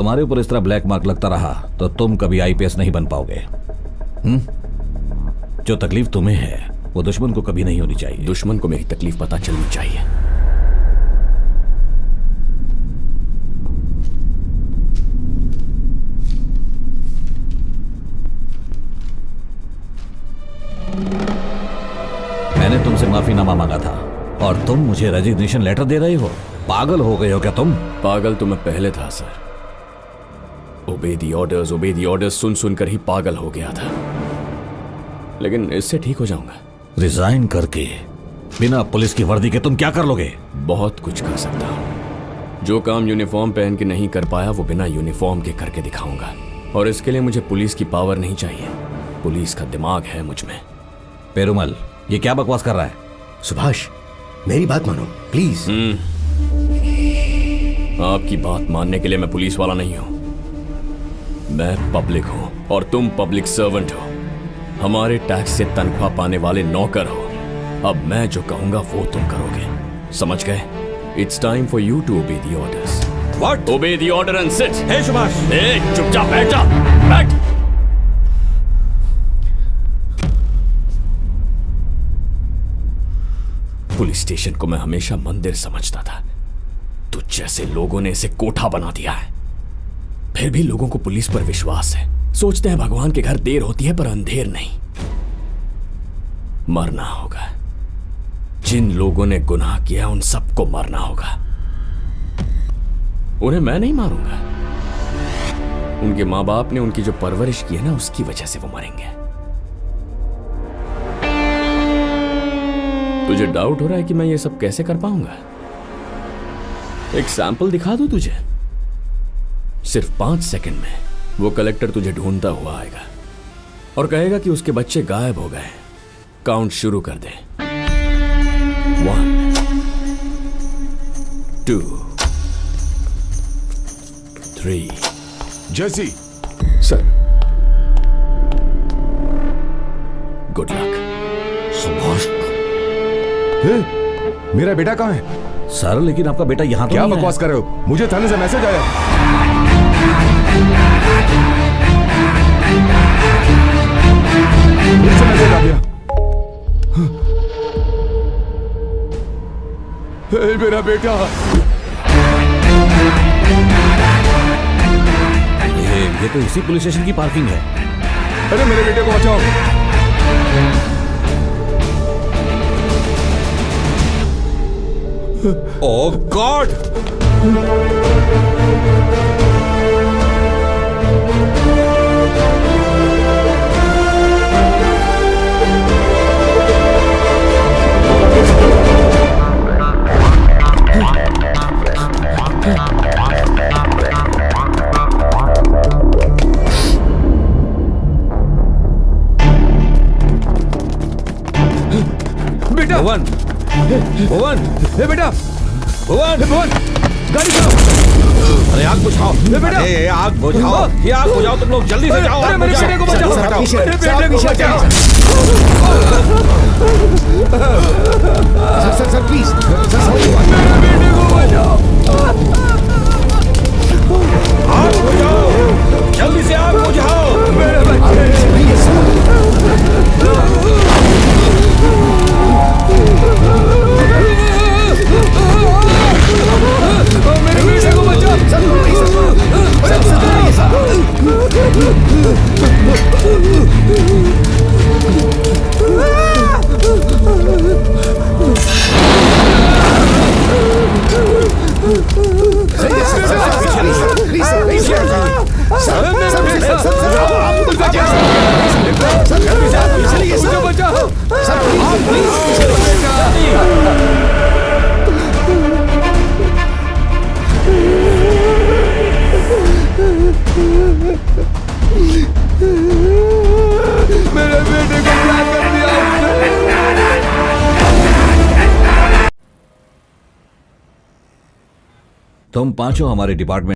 तुम्हारे ऊपर इस तरह ब्लैक मार्क लगता रहा तो तुम कभी आईपीएस नहीं बन पाओगे। जो तकलीफ तुम्हें है वो दुश्मन को कभी नहीं होनी चाहिए। दुश्मन को मेरी तकलीफ पता चलनी चाहिए। मैंने तुमसे माफीनामा मांगा था और तुम मुझे रेजिग्नेशन लेटर दे रहे हो। पागल हो गए हो क्या तुम? पागल तो मैं पहले था सर। ओबे दी ऑर्डर्स सुन सुनकर ही पागल हो गया था, लेकिन इससे ठीक हो जाऊंगा। रिजाइन करके बिना पुलिस की वर्दी के तुम क्या कर लोगे? बहुत कुछ कर सकता हूं। जो काम यूनिफॉर्म पहन के नहीं कर पाया वो बिना यूनिफॉर्म के करके दिखाऊंगा। और इसके लिए मुझे पुलिस की पावर नहीं चाहिए, पुलिस का दिमाग है मुझ में। पेरुमल, ये क्या बकवास कर रहा है? सुभाष, मेरी बात मानो प्लीज। आपकी बात मानने के लिए मैं पुलिस वाला नहीं हूं। मैं पब्लिक हूं और तुम पब्लिक सर्वेंट हो। हमारे टैक्स से तनख्वाह पाने वाले नौकर हो। अब मैं जो कहूंगा वो तुम करोगे, समझ गए? It's time for you to obey the orders. What? Obey the order and sit. Hey Subhash, चुपचाप बैठ जा। बैठ। पुलिस स्टेशन को मैं हमेशा मंदिर समझता था। तुझ जैसे लोगों ने इसे कोठा बना दिया है। फिर भी लोगों को पुलिस पर विश्वास है। सोचते हैं भगवान के घर देर होती है पर अंधेर नहीं। मरना होगा। जिन लोगों ने गुनाह किया उन सबको मरना होगा। उन्हें मैं नहीं मारूंगा। उनके मां बाप ने उनकी जो परवरिश की है ना, उसकी वजह से वो मरेंगे। तुझे डाउट हो रहा है कि मैं ये सब कैसे कर पाऊंगा? एक सैंपल दिखा दूं तुझे? सिर्फ 5 सेकंड में वो कलेक्टर तुझे ढूंढता हुआ आएगा और कहेगा कि उसके बच्चे गायब हो गए। काउंट शुरू कर दे। 1 2 3। जैसी सर। Good luck. सुभाष। मेरा बेटा कहाँ है? सर, लेकिन आपका बेटा यहाँ तो क्या नहीं है। बकवास कर रहे हो? मुझे थाने से मैसेज आया। फिर से मैसेज आ गया। मेरा बेटा। ये तो इसी पुलिस स्टेशन की पार्किंग है। अरे मेरे बेटे को बचाओ। ओह गॉड! बेटा। भुवन, भुवन, ए बेटा। भुवन, भुवन, गाड़ी चलाओ। अरे आग बुझाओ। बेटा। अरे आग बुझाओ, ये आग बुझाओ तुम लोग, जल्दी से जाओ। अरे आग मेरे बुझाओ। बेटे को बचाओ। मेरे बेटे को बचाओ। Sir please. मेरे बेटे को बचाओ। आग बुझाओ, जल्दी से आग बुझाओ। मेरे बच्चे। मेरे बेटे को बचाओ। मेरे बेटे को क्या कर दिया उसने? तुम पांचों हमारे डिपार्टमेंट